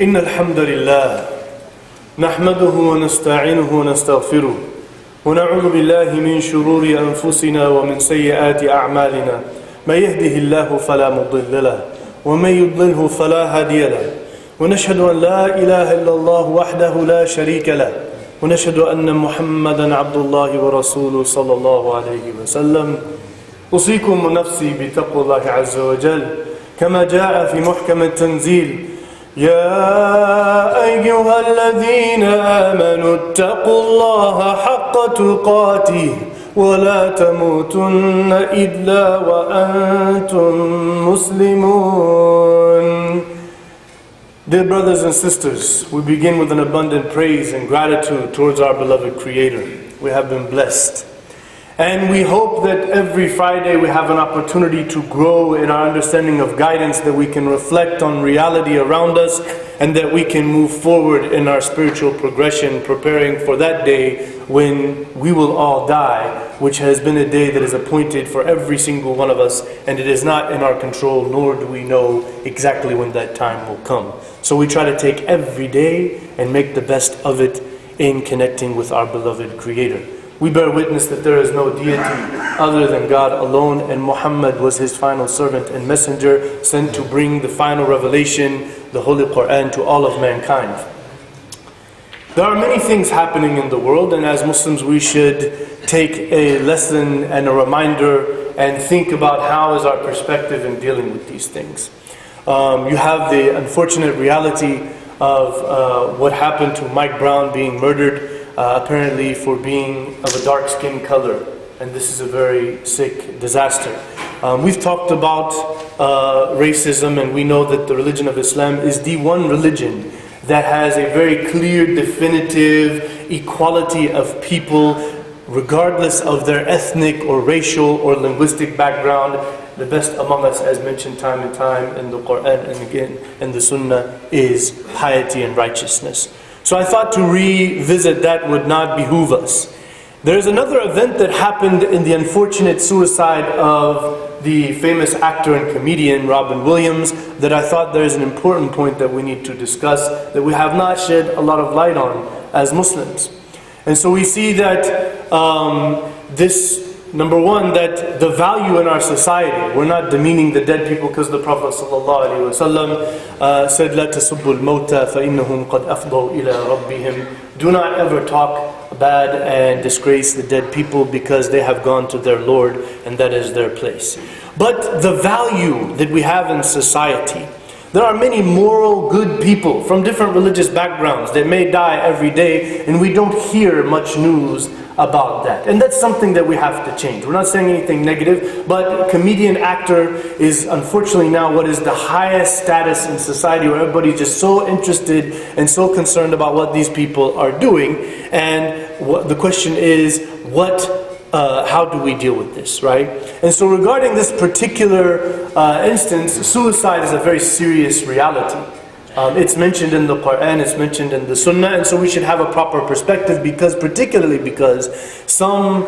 إن الحمد لله نحمده ونستعينه ونستغفره ونعوذ بالله من شرور أنفسنا ومن سيئات أعمالنا من يهده الله فلا مضل له ومن يضلله فلا هادي له ونشهد أن لا إله إلا الله وحده لا شريك له ونشهد أن محمدا عبد الله ورسوله صلى الله عليه وسلم أوصيكم ونفسي بتقوى الله عز وجل كما جاء في محكم التنزيل يا أيها الذين آمنوا اتقوا الله حق تقاته ولا تموتن إلا وأنتم مسلمون. Dear brothers and sisters, we begin with an abundant praise and gratitude towards our beloved Creator. We have been blessed. And we hope that every Friday we have an opportunity to grow in our understanding of guidance, that we can reflect on reality around us, and that we can move forward in our spiritual progression, preparing for that day when we will all die, which has been a day that is appointed for every single one of us, and it is not in our control, nor do we know exactly when that time will come. So we try to take every day and make the best of it in connecting with our beloved Creator. We bear witness that there is no deity other than God alone, and Muhammad was his final servant and messenger, sent to bring the final revelation, the Holy Quran, to all of mankind. There are many things happening in the world, and as Muslims we should take a lesson and a reminder and think about how is our perspective in dealing with these things. You have the unfortunate reality of what happened to Mike Brown being murdered, apparently for being of a dark skin color, and this is a very sick disaster. We've talked about racism, and we know that the religion of Islam is the one religion that has a very clear, definitive equality of people regardless of their ethnic or racial or linguistic background. The best among us, as mentioned time and time in the Quran and again in the Sunnah, is piety and righteousness. So I thought to revisit that would not behoove us. There's another event that happened in the unfortunate suicide of the famous actor and comedian Robin Williams that I thought there's an important point that we need to discuss that we have not shed a lot of light on as Muslims. And so we see that number one, that the value in our society, we're not demeaning the dead people, because the Prophet ﷺ said, لا تسبوا الموتى فإنهم قد أفضوا إلى ربهم. Do not ever talk bad and disgrace the dead people, because they have gone to their Lord and that is their place. But the value that we have in society, there are many moral, good people from different religious backgrounds that may die every day, and we don't hear much news about that. And that's something that we have to change. We're not saying anything negative, but comedian, actor is unfortunately now what is the highest status in society, where everybody's just so interested and so concerned about what these people are doing. And the question is, how do we deal with this, right? And so regarding this particular instance, suicide is a very serious reality. It's mentioned in the Quran, it's mentioned in the Sunnah, and so we should have a proper perspective, particularly because some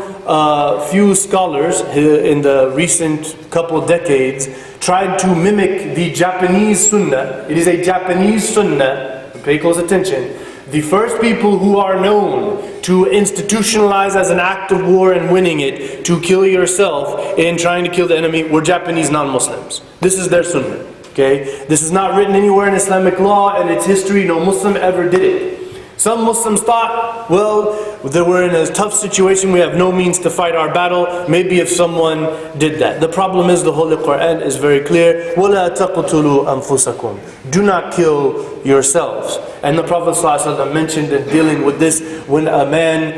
few scholars in the recent couple decades tried to mimic the Japanese Sunnah. It is a Japanese Sunnah, pay close attention. The first people who are known to institutionalize as an act of war and winning it, to kill yourself in trying to kill the enemy, were Japanese non-Muslims. This is their Sunnah. Okay? This is not written anywhere in Islamic law and its history. No Muslim ever did it. Some Muslims thought, well, that we're in a tough situation, we have no means to fight our battle, maybe if someone did that. The problem is the Holy Quran is very clear, وَلَا تَقْتُلُوا أَنفُسَكُمْ. Do not kill yourselves. And the Prophet ﷺ mentioned in dealing with this, when a man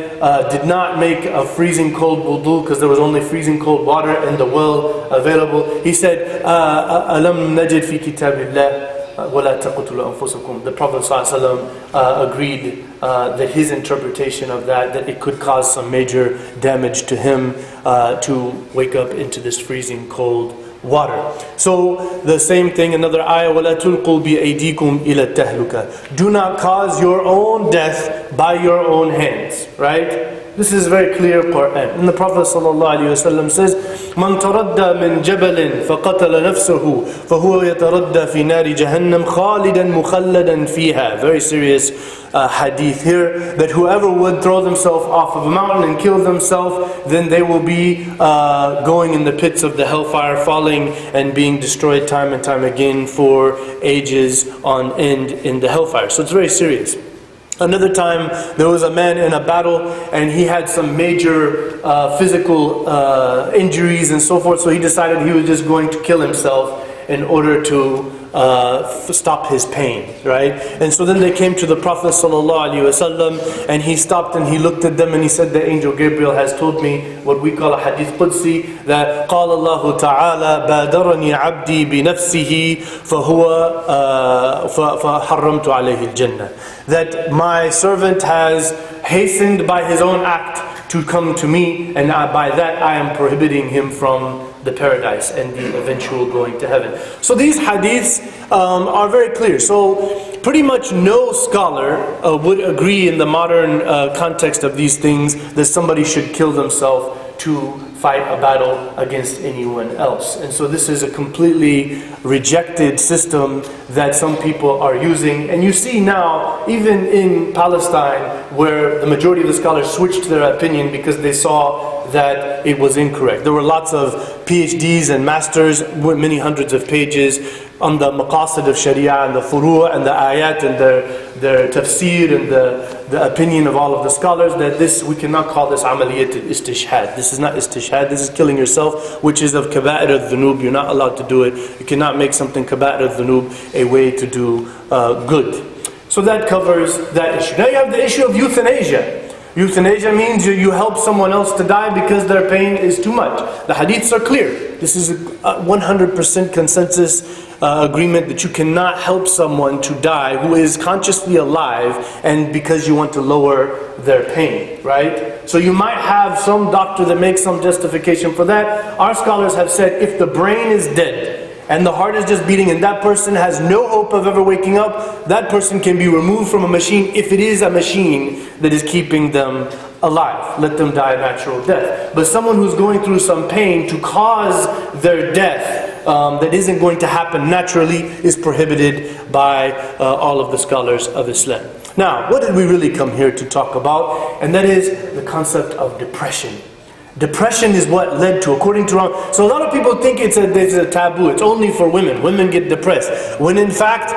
did not make a freezing cold wudu because there was only freezing cold water in the well available, he said, أَلَمْ نَجِدْ فِي كِتَابِ اللَّهِ وَلَا تَقْتُلُوا أَنفُسَكُمْ. The Prophet ﷺ agreed that his interpretation of that it could cause some major damage to him to wake up into this freezing cold water. So the same thing, another ayah, وَلَا تُلْقُوا بِأَيْدِيكُمْ إِلَى التَّهْلُكَةِ. Do not cause your own death by your own hands, right? This is very clear Quran. And the Prophet ﷺ says, "Man taradda min jabalin faqatala nafsahu fahuwa yataradda fi nari jahannam khalidan mukhalladan fiha." Very serious hadith here, that whoever would throw themselves off of a mountain and kill themselves, then they will be going in the pits of the hellfire, falling and being destroyed time and time again for ages on end in the hellfire. So it's very serious. Another time, there was a man in a battle, and he had some major physical injuries and so forth, so he decided he was just going to kill himself in order to stop his pain, right? And so then they came to the Prophet ﷺ, and he stopped and he looked at them and he said, the angel Gabriel has told me what we call a hadith Qudsi, that قال الله تعالى بادرني عبدي بنفسه فحرمت عليه الجنة, that my servant has hastened by his own act to come to me, and by that I am prohibiting him from the paradise and the eventual going to heaven. So these hadiths are very clear. So pretty much no scholar would agree in the modern context of these things that somebody should kill themselves to fight a battle against anyone else. And so this is a completely rejected system that some people are using. And you see now, even in Palestine, where the majority of the scholars switched their opinion because they saw that it was incorrect. There were lots of PhDs and masters, many hundreds of pages, on the maqasid of Sharia and the furu' and the ayat and their tafsir and the opinion of all of the scholars, that this, we cannot call this amaliyat istishhad. This is not istishhad, this is killing yourself, which is of kaba'ir al-dhunub. You're not allowed to do it. You cannot make something kaba'ir al-dhunub a way to do good. So that covers that issue. Now you have the issue of euthanasia. Euthanasia means you help someone else to die because their pain is too much. The hadiths are clear. This is a 100% consensus agreement that you cannot help someone to die who is consciously alive, and because you want to lower their pain, right? So you might have some doctor that makes some justification for that. Our scholars have said if the brain is dead and the heart is just beating and that person has no hope of ever waking up, that person can be removed from a machine if it is a machine that is keeping them alive. Let them die a natural death. But someone who's going through some pain to cause their death that isn't going to happen naturally is prohibited by all of the scholars of Islam. Now, what did we really come here to talk about? And that is the concept of depression. Depression is what led to, according to Ram. So a lot of people think it's a taboo. It's only for women. Women get depressed. When in fact,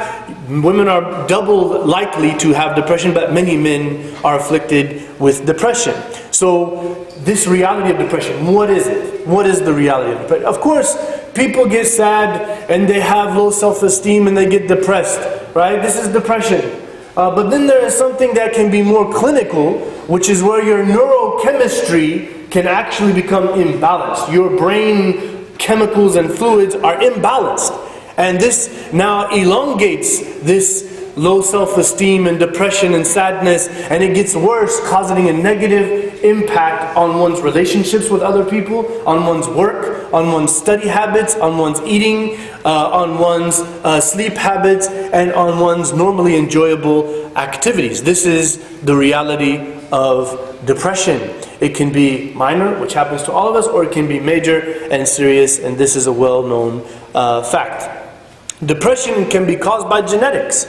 women are double likely to have depression, but many men are afflicted with depression. So this reality of depression, what is it? What is the reality of depression? Of course, people get sad and they have low self-esteem and they get depressed, right? This is depression. But then there is something that can be more clinical, which is where your neurochemistry can actually become imbalanced. Your brain chemicals and fluids are imbalanced. And this now elongates this low self-esteem and depression and sadness, and it gets worse, causing a negative impact on one's relationships with other people, on one's work, on one's study habits, on one's eating, on one's sleep habits, and on one's normally enjoyable activities. This is the reality of depression. It can be minor, which happens to all of us, or it can be major and serious, and this is a well-known fact. Depression can be caused by genetics.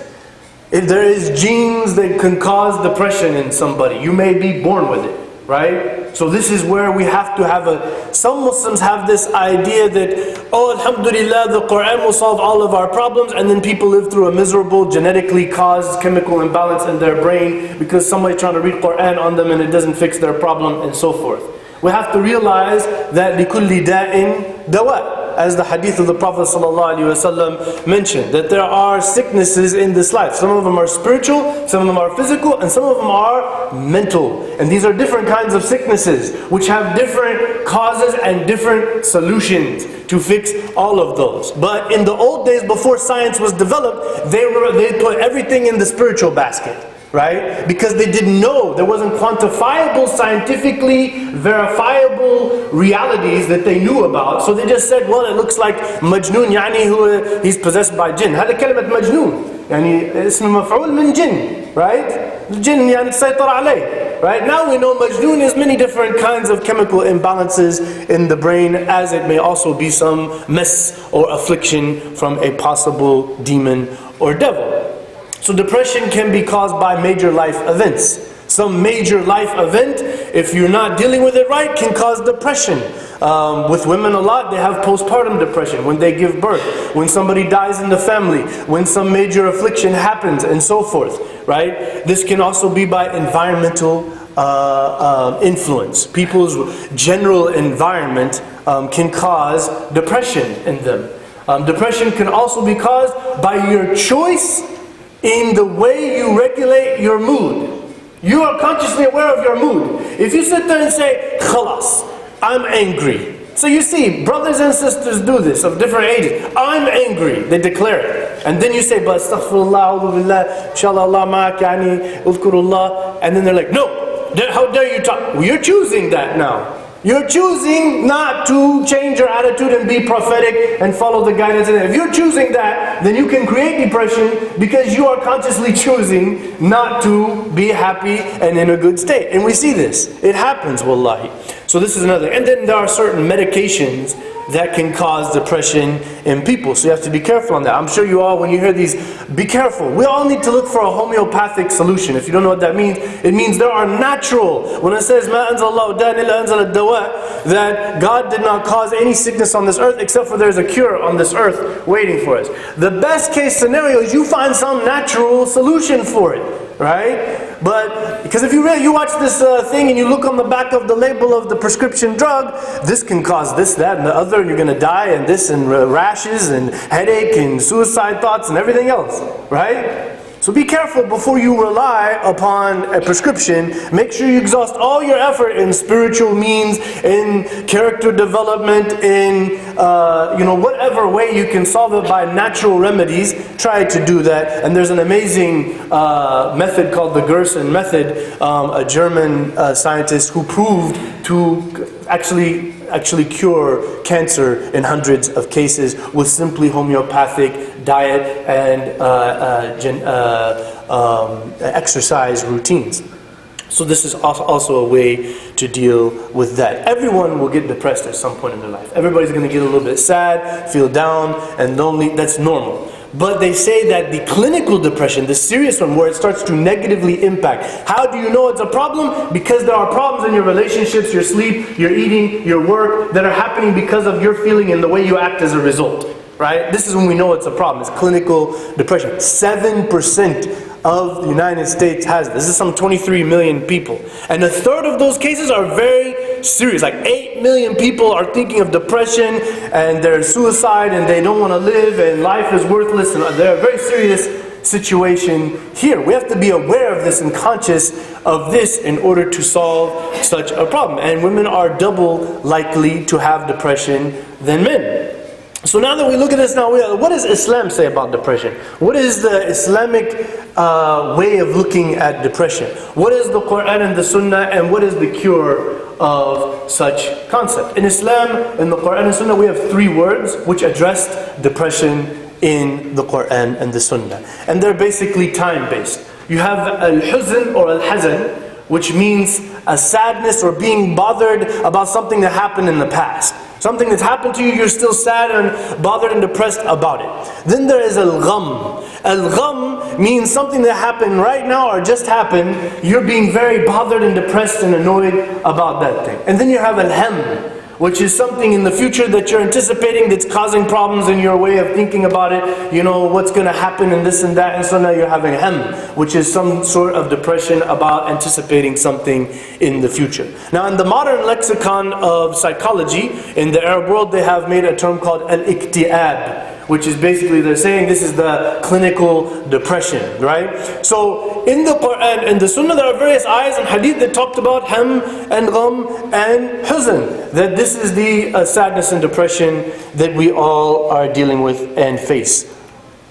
If there is genes that can cause depression in somebody, you may be born with it, right? So this is where we have to have some Muslims have this idea that, oh, alhamdulillah, the Quran will solve all of our problems, and then people live through a miserable, genetically caused chemical imbalance in their brain because somebody's trying to read Quran on them and it doesn't fix their problem, and so forth. We have to realize that لِكُلِّ دَاءٍ دَوَاءٍ, as the hadith of the Prophet ﷺ mentioned, that there are sicknesses in this life. Some of them are spiritual, some of them are physical, and some of them are mental. And these are different kinds of sicknesses, which have different causes and different solutions to fix all of those. But in the old days, before science was developed, they put everything in the spiritual basket. Right? Because they didn't know, there wasn't quantifiable, scientifically verifiable realities that they knew about. So they just said, well, it looks like Majnoon, yani he's possessed by jinn. هذا كلمة مجنون يعني اسم مفعول من جن, right? الجن يعني تسيطر عليه. right? Now we know majnoon is many different kinds of chemical imbalances in the brain, as it may also be some mess or affliction from a possible demon or devil. So depression can be caused by major life events. Some major life event, if you're not dealing with it right, can cause depression. With women a lot, they have postpartum depression when they give birth, when somebody dies in the family, when some major affliction happens, and so forth, right? This can also be by environmental influence. People's general environment can cause depression in them. Depression can also be caused by your choice in the way you regulate your mood. You are consciously aware of your mood. If you sit there and say, khalas, I'm angry. So you see, brothers and sisters do this of different ages. I'm angry. They declare it. And then you say, but astaghfirullah, a'udhu billah, inshallah Allah ma'ak, yani, udhkurullah. And then they're like, no, how dare you talk? Well, you're choosing that now. You're choosing not to change your attitude and be prophetic and follow the guidance. If you're choosing that, then you can create depression because you are consciously choosing not to be happy and in a good state. And we see this. It happens, wallahi. So this is another. And then there are certain medications that can cause depression in people. So you have to be careful on that. I'm sure you all, when you hear these, be careful. We all need to look for a homeopathic solution. If you don't know what that means, it means there are natural. When it says, مَا أَنزَلَ اللَّهُ دَاءً إِلَّا أَنزَلَ الدَّوَاء, that God did not cause any sickness on this earth except for there's a cure on this earth waiting for us. The best case scenario is you find some natural solution for it, right? But because if you watch this thing and you look on the back of the label of the prescription drug, this can cause this, that, and the other, and you're going to die, and this, and rashes, and headache, and suicide thoughts, and everything else, right? So be careful before you rely upon a prescription. Make sure you exhaust all your effort in spiritual means, in character development, in whatever way you can solve it by natural remedies. Try to do that. And there's an amazing method called the Gerson method, a German scientist who proved to actually cure cancer in hundreds of cases with simply homeopathic diet and exercise routines. So this is also a way to deal with that. Everyone will get depressed at some point in their life. Everybody's going to get a little bit sad, feel down and lonely. That's normal. But they say that the clinical depression, the serious one, where it starts to negatively impact. How do you know it's a problem? Because there are problems in your relationships, your sleep, your eating, your work, that are happening because of your feeling and the way you act as a result. Right? This is when we know it's a problem. It's clinical depression. 7% of the United States has this. This is some 23 million people. And a third of those cases are very serious. Like 8 million people are thinking of depression and they're suicide and they don't want to live and life is worthless. And they're a very serious situation here. We have to be aware of this and conscious of this in order to solve such a problem. And women are double likely to have depression than men. So now that we look at this now, what does Islam say about depression? What is the Islamic way of looking at depression? What is the Quran and the Sunnah, and what is the cure of such concept? In Islam, in the Quran and Sunnah, we have 3 words which address depression in the Quran and the Sunnah. And they're basically time-based. You have al-huzn or al-hazan, which means a sadness or being bothered about something that happened in the past. Something that's happened to you, you're still sad and bothered and depressed about it. Then there is al-gham. Al-gham means something that happened right now or just happened. You're being very bothered and depressed and annoyed about that thing. And then you have al-ham, which is something in the future that you're anticipating that's causing problems in your way of thinking about it. You know, what's going to happen and this and that. And so now you're having ham, which is some sort of depression about anticipating something in the future. Now in the modern lexicon of psychology, in the Arab world, they have made a term called al-iktiab, which is basically they're saying this is the clinical depression, right? So in the Quran and the Sunnah, there are various ayahs and hadith that talked about ham and gham and huzn, that this is the sadness and depression that we all are dealing with and face.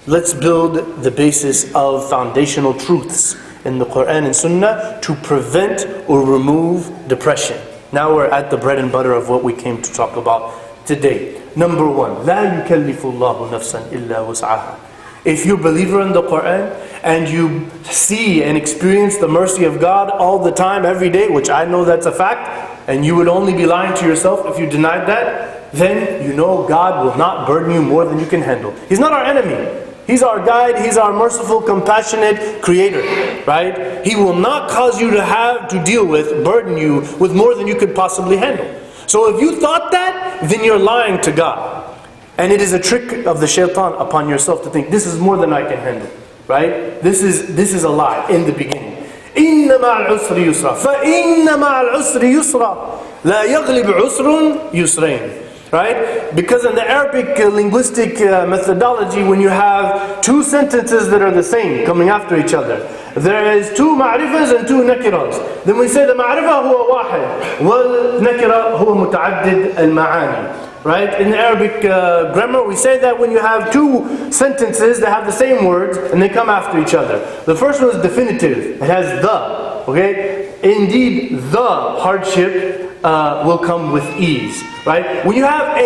Let's build the basis of foundational truths in the Quran and Sunnah to prevent or remove depression. Now we're at the bread and butter of what we came to talk about today. Number 1, لا يكلف الله نفسا إلا وسعها. If you're a believer in the Quran and you see and experience the mercy of God all the time, every day, which I know that's a fact, and you would only be lying to yourself if you denied that, then you know God will not burden you more than you can handle. He's not our enemy. He's our guide, He's our merciful, compassionate Creator, right? He will not cause you to have to deal with, burden you with more than you could possibly handle. So if you thought that, then you're lying to God. And it is a trick of the shaitan upon yourself to think, this is more than I can handle, right? This is a lie in the beginning. إِنَّ مَعَ الْعُسْرِ يُسْرًا فَإِنَّ مَعَ الْعُسْرِ يُسْرًا لَا يَغْلِبْ عُسْرٌ يُسْرَيْنِ. Right? Because in the Arabic linguistic methodology, when you have two sentences that are the same, coming after each other, there is two ma'rifas and two nakiras. Then we say the ma'rifa huwa wahid, wal nakira huwa muta'addid al-ma'ani. Right? In the Arabic grammar, we say that when you have two sentences that have the same words and they come after each other. The first one is definitive. It has the. Okay? Indeed, the hardship will come with ease, right? When you have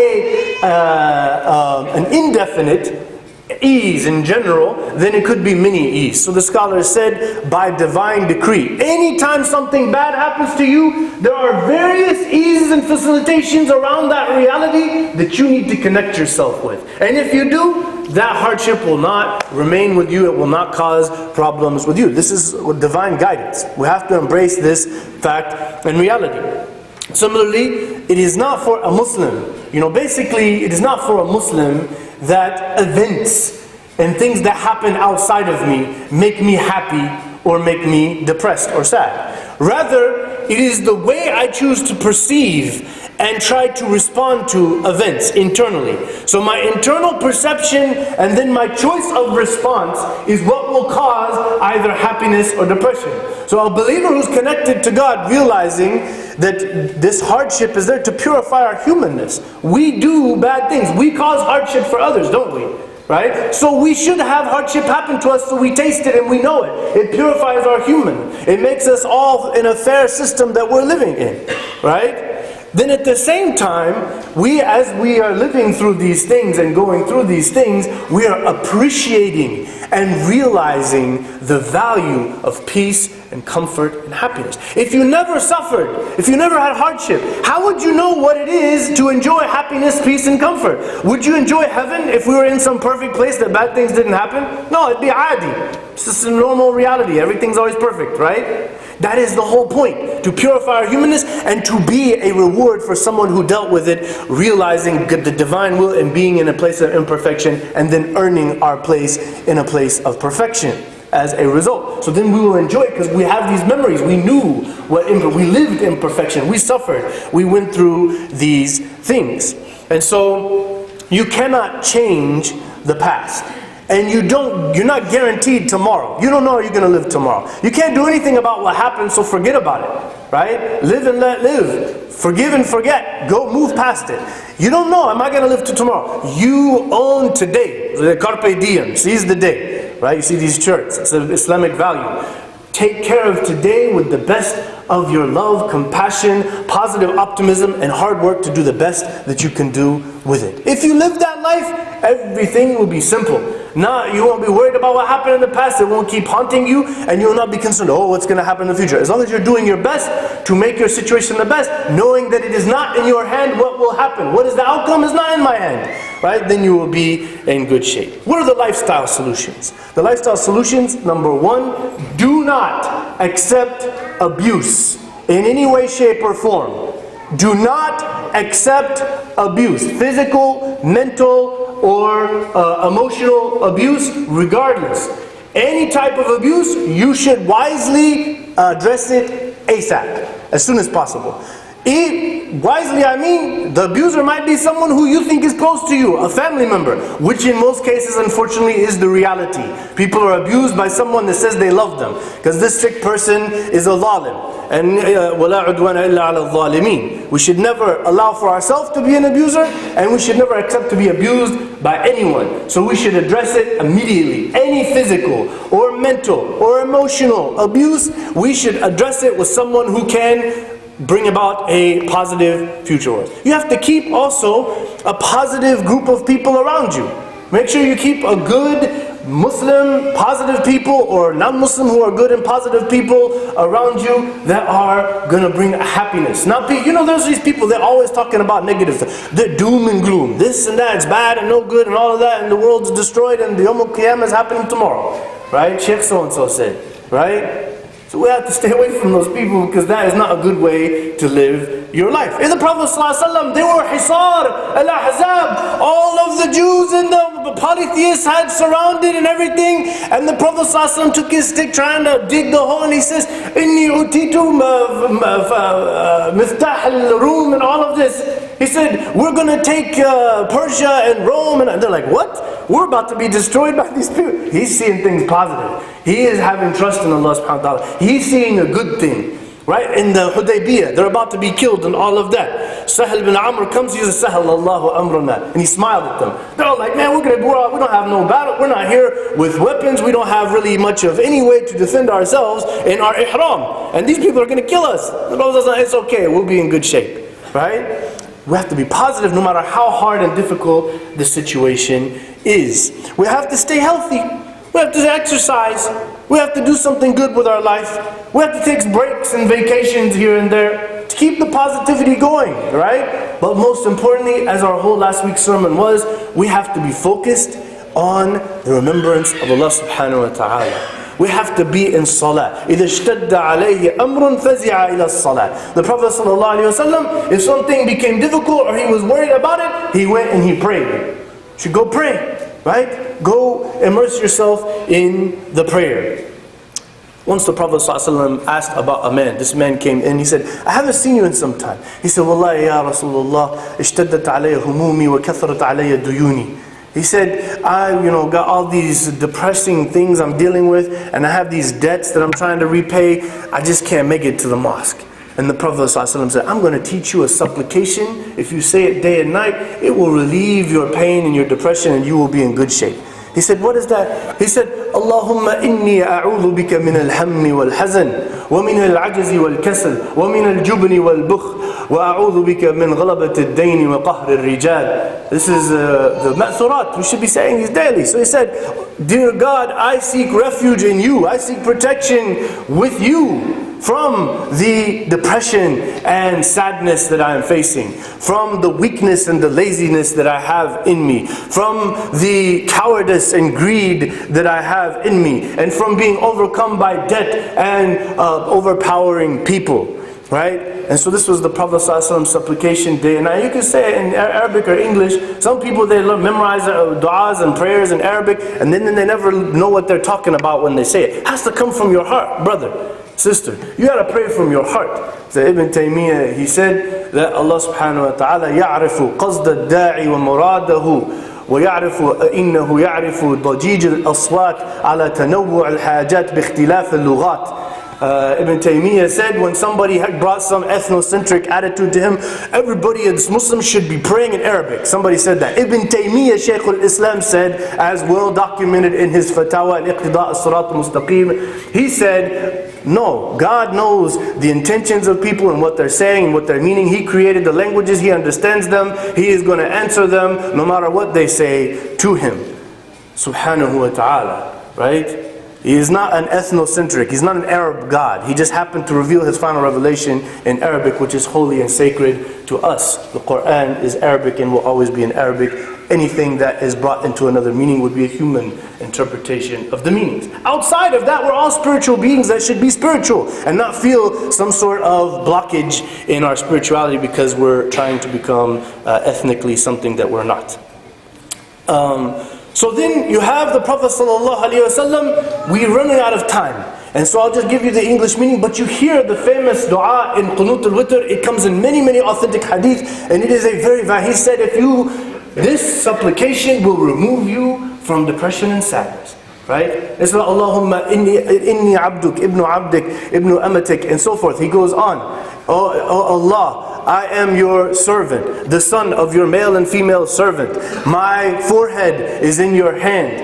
an indefinite ease in general, then it could be mini ease. So the scholars said, by divine decree, anytime something bad happens to you, there are various eases and facilitations around that reality that you need to connect yourself with. And if you do, that hardship will not remain with you. It will not cause problems with you. This is divine guidance. We have to embrace this fact and reality. Similarly, it is not for a Muslim, basically it is not for a Muslim that events and things that happen outside of me make me happy or make me depressed or sad. Rather, it is the way I choose to perceive and try to respond to events internally. So my internal perception and then my choice of response is what will cause either happiness or depression. So a believer who's connected to God, realizing that this hardship is there to purify our humanness. We do bad things. We cause hardship for others, don't we? Right? So we should have hardship happen to us so we taste it and we know it. It purifies our human. It makes us all in a fair system that we're living in. Right? Then at the same time, as we are living through these things and going through these things, we are appreciating and realizing the value of peace and comfort and happiness. If you never suffered, if you never had hardship, how would you know what it is to enjoy happiness, peace and comfort? Would you enjoy heaven if we were in some perfect place that bad things didn't happen? No, it'd be adi. It's just a normal reality. Everything's always perfect, right? That is the whole point, to purify our humanness and to be a reward for someone who dealt with it, realizing the divine will and being in a place of imperfection and then earning our place in a place of perfection as a result. So then we will enjoy it because we have these memories. We knew we lived imperfection, we suffered, we went through these things. And so you cannot change the past. And you're not guaranteed tomorrow. You don't know how you're going to live tomorrow. You can't do anything about what happened, so forget about it. Right? Live and let live. Forgive and forget. Go move past it. You don't know, am I going to live to tomorrow? You own today. The carpe diem, seize the day. Right? You see these shirts. It's an Islamic value. Take care of today with the best of your love, compassion, positive optimism, and hard work to do the best that you can do with it. If you live that life, everything will be simple. You won't be worried about what happened in the past. It won't keep haunting you, and you will not be concerned, what's going to happen in the future. As long as you're doing your best to make your situation the best, knowing that it is not in your hand what will happen. What is the outcome is not in my hand. Right? Then you will be in good shape. What are the lifestyle solutions? The lifestyle solutions, number one, do not accept abuse in any way, shape, or form. Do not accept abuse. Physical, mental, or emotional abuse, regardless. Any type of abuse, you should wisely address it ASAP, as soon as possible. Wisely, I mean, the abuser might be someone who you think is close to you, a family member, which in most cases, unfortunately, is the reality. People are abused by someone that says they love them, because this sick person is a zalim. And وَلَا عُدْوَانَ إِلَّا عَلَى الظَّالِمِينَ. We should never allow for ourselves to be an abuser, and we should never accept to be abused by anyone. So we should address it immediately. Any physical or mental or emotional abuse, we should address it with someone who can bring about a positive future. You have to keep also a positive group of people around you. Make sure you keep a good Muslim, positive people, or non-Muslim who are good and positive people around you that are going to bring happiness. Not there's these people, they're always talking about negative stuff. They're doom and gloom. This and that, it's bad and no good and all of that, and the world's destroyed and the Yawm al-Qiyamah is happening tomorrow. Right? Sheikh so-and-so said. Right? So we have to stay away from those people because that is not a good way to live your life. In the Prophet ﷺ, they were Hisar, Al-Ahzab, all of the Jews and the polytheists had surrounded and everything. And the Prophet ﷺ took his stick trying to dig the hole, and he says, Inni utitu miftah al-Rum, and all of this. He said, we're going to take Persia and Rome. And they're like, what? We're about to be destroyed by these people. He's seeing things positive. He is having trust in Allah subhanahu wa ta'ala. He's seeing a good thing. Right? In the Hudaybiyah, they're about to be killed and all of that. Sahal bin Amr comes, he says, Sahal Allahu amrana. And he smiled at them. They're all like, man, we don't have no battle. We're not here with weapons. We don't have really much of any way to defend ourselves in our ihram. And these people are going to kill us. The Prophet says, it's okay. We'll be in good shape. Right? We have to be positive no matter how hard and difficult the situation is. We have to stay healthy. We have to exercise. We have to do something good with our life. We have to take breaks and vacations here and there to keep the positivity going, right? But most importantly, as our whole last week's sermon was, we have to be focused on the remembrance of Allah subhanahu wa ta'ala. We have to be in salah. إِذَا اشْتَدَّ عَلَيْهِ أَمْرٌ فَزِعَ إِلَى الصَّلَاةِ. The Prophet ﷺ, if something became difficult or he was worried about it, he went and he prayed. You should go pray. Right? Go immerse yourself in the prayer. Once the Prophet ﷺ asked about a man. This man came in, he said, I haven't seen you in some time. He said, Wallahi ya Rasulullah, اشتدت علي همومي وكثرت علي ديوني. He said, I got all these depressing things I'm dealing with, and I have these debts that I'm trying to repay. I just can't make it to the mosque. And the Prophet ﷺ said, I'm going to teach you a supplication. If you say it day and night, it will relieve your pain and your depression, and you will be in good shape. He said, what is that? He said, Allahumma inni a'udhu bika min al-hammi wal-hazan, wa min al-ajzi wal-kasal, wa min al-jubni wal-bukh, wa a'udhu bika min ghalabat al-dayn wa qahr al-rijal. This is the ma'thurat. We should be saying these daily. So he said, dear God, I seek refuge in you. I seek protection with you from the depression and sadness that I am facing, from the weakness and the laziness that I have in me, from the cowardice and greed that I have in me, and from being overcome by debt and overpowering people. Right? And so this was the Prophet ﷺ supplication day. Now you can say it in Arabic or English. Some people, they memorize du'as and prayers in Arabic, and then they never know what they're talking about when they say it. It has to come from your heart, brother, sister. You got to pray from your heart. So Ibn Taymiyyah, he said that Allah subhanahu wa ta'ala يعرف قصد الداعي ومراده ويعرف إنه يعرف ضجيج الأصوات على تنوع الحاجات باختلاف اللغات. Ibn Taymiyyah said when somebody had brought some ethnocentric attitude to him, everybody as Muslims should be praying in Arabic. Somebody said that. Ibn Taymiyyah, Shaykh al-Islam, said, as well documented in his Fatawa al-Iqtida' as-Sirat al-Mustaqim, he said, no, God knows the intentions of people and what they're saying and what they're meaning. He created the languages, He understands them, He is going to answer them no matter what they say to Him. Subhanahu wa ta'ala. Right? He is not an ethnocentric. He's not an Arab God. He just happened to reveal His final revelation in Arabic, which is holy and sacred to us. The Quran is Arabic and will always be in Arabic. Anything that is brought into another meaning would be a human interpretation of the meanings. Outside of that, we're all spiritual beings that should be spiritual and not feel some sort of blockage in our spirituality because we're trying to become ethnically something that we're not. So then you have the Prophet ﷺ, we're running out of time. And so I'll just give you the English meaning, but you hear the famous dua in Qunut al-Witr. It comes in many, many authentic hadith, and it is a very, he said, this supplication will remove you from depression and sadness. Right? It's like, Allahumma inni abduk, ibnu abdik, ibnu amatik, and so forth. He goes on. Oh Allah, I am your servant, the son of your male and female servant. My forehead is in your hand.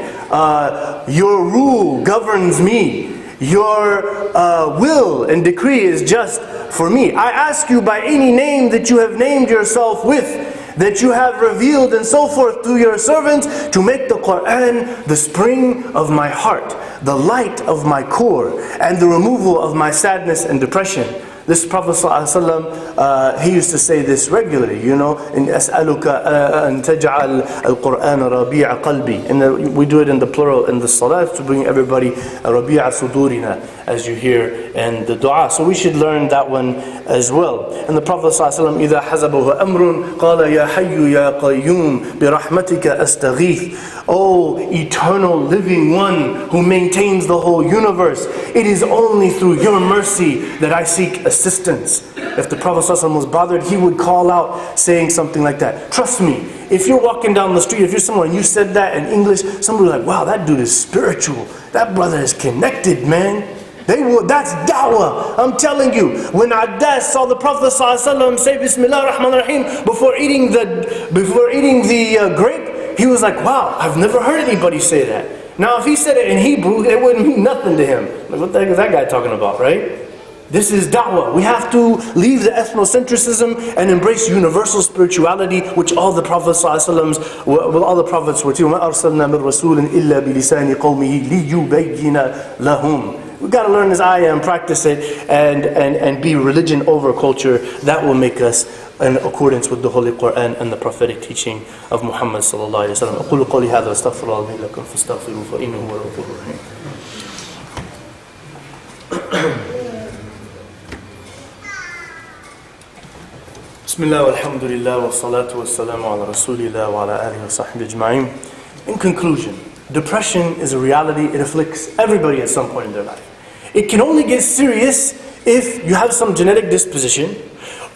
Your rule governs me. Your will and decree is just for me. I ask you by any name that you have named yourself with, that you have revealed and so forth to your servants, to make the Qur'an the spring of my heart, the light of my core, and the removal of my sadness and depression. This Prophet ﷺ, he used to say this regularly, in أسألك أن تجعل القرآن ربيع قلبي. And we do it in the plural in the salat to bring everybody ربيع صدورنا, as you hear in the dua. So we should learn that one as well. And the Prophet ﷺ, إذا حزبه أمر قال يا حي يا قيوم برحمتك أستغيث. O eternal living one who maintains the whole universe, it is only through your mercy that I seek assistance. If the Prophet ﷺ was bothered, he would call out saying something like that. Trust me, if you're walking down the street, if you're somewhere and you said that in English, somebody will be like, wow, that dude is spiritual. That brother is connected, man. That's da'wah. I'm telling you, when Addas saw the Prophet ﷺ say Bismillah ar-Rahman ar-Rahim before eating the grape, he was like, wow, I've never heard anybody say that. Now if he said it in Hebrew, it wouldn't mean nothing to him. Like, what the heck is that guy talking about, right? This is da'wah. We have to leave the ethnocentrism and embrace universal spirituality, which all the Prophets all the prophets were too. مَا أَرْسَلْنَا مِن رَسُولٍ إِلَّا بِلِسَانِ قَوْمِهِ لِيُبَيِّنَ لَهُمْ. We've got to learn this ayah and practice it and be religion over culture. That will make us in accordance with the Holy Quran and the prophetic teaching of Muhammad sallallahu alaihi wasallam. أقول قولي هذا واستغفر الله لي ولكم فاستغفروه فإنه هو الغفور الرحيم. Bismillah walhamdulillah wa salatu wa salamu ala rasulillah wa ala alihi wa sahbihi ajma'in. In conclusion, depression is a reality. It afflicts everybody at some point in their life. It can only get serious if you have some genetic disposition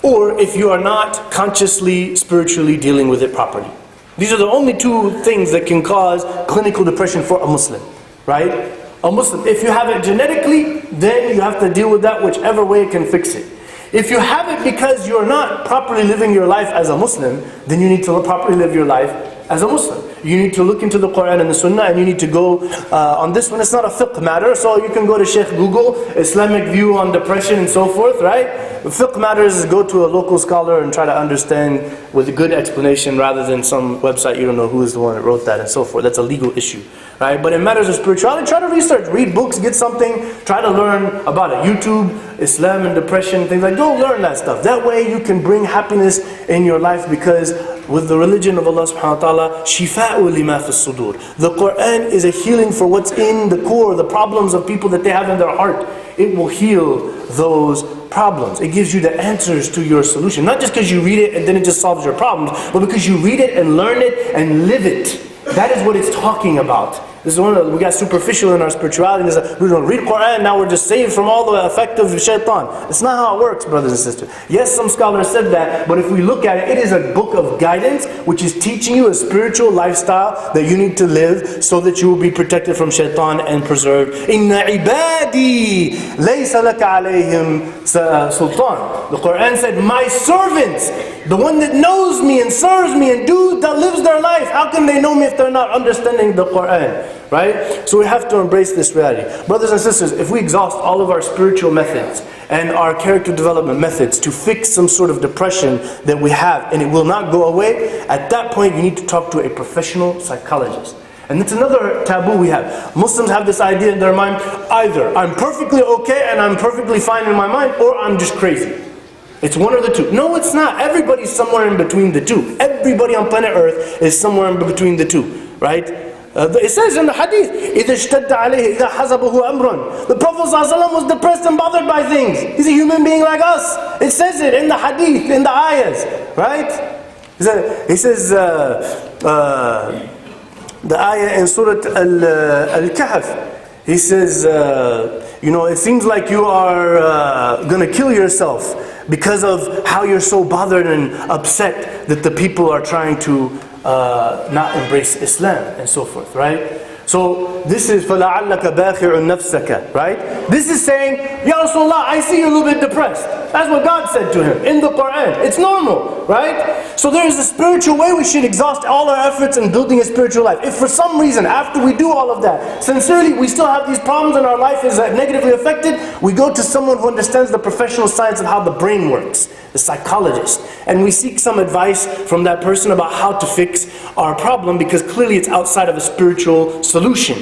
or if you are not consciously, spiritually dealing with it properly. These are the only two things that can cause clinical depression for a Muslim, right? A Muslim, if you have it genetically, then you have to deal with that whichever way it can fix it. If you have it because you're not properly living your life as a Muslim, then you need to properly live your life as a Muslim. You need to look into the Quran and the Sunnah, and you need to go on this one. It's not a fiqh matter, so you can go to Sheikh Google, Islamic view on depression and so forth, right? The fiqh matters is go to a local scholar and try to understand with a good explanation rather than some website you don't know who is the one that wrote that and so forth. That's a legal issue, right? But in matters of spirituality, try to research, read books, get something, try to learn about it. YouTube, Islam and depression, things like, go learn that stuff. That way you can bring happiness in your life, because with the religion of Allah subhanahu wa ta'ala, shifa'u lima fi sudur. The Quran is a healing for what's in the core, the problems of people that they have in their heart. It will heal those problems. It gives you the answers to your solution. Not just because you read it and then it just solves your problems, but because you read it and learn it and live it. That is what it's talking about. This is one of we got superficial in our spirituality. We don't read Quran, now we're just saved from all the effect of shaitan. It's not how it works, brothers and sisters. Yes, some scholars said that, but if we look at it, it is a book of guidance which is teaching you a spiritual lifestyle that you need to live so that you will be protected from shaitan and preserved. Inna ibadi laysa laka alayhim sultan. The Quran said, my servants, the one that knows me and serves me and that lives their life, how can they know me if they're not understanding the Quran? Right? So we have to embrace this reality. Brothers and sisters, if we exhaust all of our spiritual methods and our character development methods to fix some sort of depression that we have and it will not go away, at that point you need to talk to a professional psychologist. And it's another taboo we have. Muslims have this idea in their mind, either I'm perfectly okay and I'm perfectly fine in my mind, or I'm just crazy. It's one or the two. No, it's not. Everybody's somewhere in between the two. Everybody on planet Earth is somewhere in between the two. Right? It says in the hadith, إِذَا اشْتَدَّ عَلَيْهِ إِذَا حَزَبَهُ أَمْرٌ. The Prophet ﷺ was depressed and bothered by things. He's a human being like us. It says it in the hadith, in the ayahs. Right? He says the ayah in Surah Al-Kahf. He says, it seems like you are going to kill yourself because of how you're so bothered and upset that the people are trying to not embrace Islam and so forth, right? So this is فَلَعَلَّكَ بَاخِعٌ نَفْسَكَ, right? This is saying, Ya Rasulullah, I see you a little bit depressed. That's what God said to him in the Quran. It's normal, right? So there is a spiritual way we should exhaust all our efforts in building a spiritual life. If for some reason, after we do all of that, sincerely we still have these problems and our life is negatively affected, we go to someone who understands the professional science of how the brain works. the psychologist, and we seek some advice from that person about how to fix our problem, because clearly it's outside of a spiritual solution.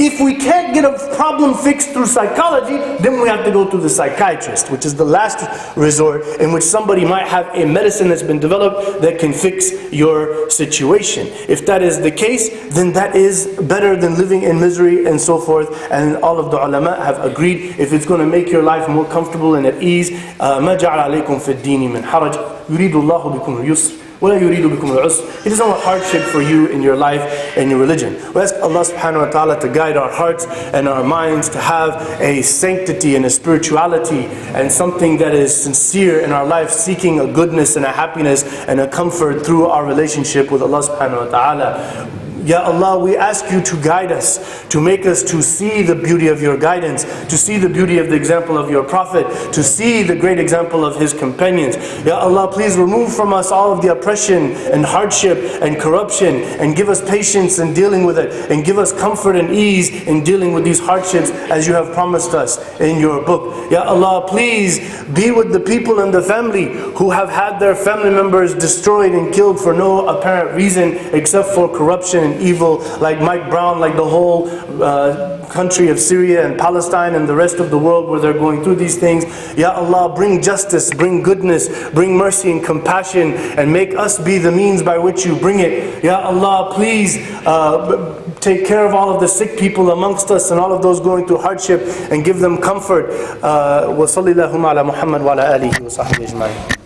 If we can't get a problem fixed through psychology, then we have to go to the psychiatrist, which is the last resort, in which somebody might have a medicine that's been developed that can fix your situation. If that is the case, then that is better than living in misery and so forth. And all of the ulama have agreed, if it's going to make your life more comfortable and at ease, مَا جَعَلَ عَلَيْكُمْ فِي الدِّينِ مِنْ حَرَجٍ يُرِيدُ اللَّهُ بِكُمُ الْيُسْرَ وَلَا يُرِيدُ بِكُمُ الْعُسْرَ. He doesn't want hardship for you in your life and your religion. We ask Allah subhanahu wa ta'ala to guide our hearts and our minds to have a sanctity and a spirituality and something that is sincere in our life, seeking a goodness and a happiness and a comfort through our relationship with Allah subhanahu wa ta'ala. Ya Allah, we ask you to guide us, to make us to see the beauty of your guidance, to see the beauty of the example of your Prophet, to see the great example of his companions. Ya Allah, please remove from us all of the oppression and hardship and corruption, and give us patience in dealing with it, and give us comfort and ease in dealing with these hardships as you have promised us in your book. Ya Allah, please be with the people and the family who have had their family members destroyed and killed for no apparent reason except for corruption and evil, like Mike Brown, like the whole country of Syria and Palestine and the rest of the world where they're going through these things. Ya Allah, bring justice, bring goodness, bring mercy and compassion, and make us be the means by which you bring it. Ya Allah, please take care of all of the sick people amongst us and all of those going through hardship, and give them comfort. Wa sallallahu ala Muhammad wa ala alihi wa sahbihi ajma'in.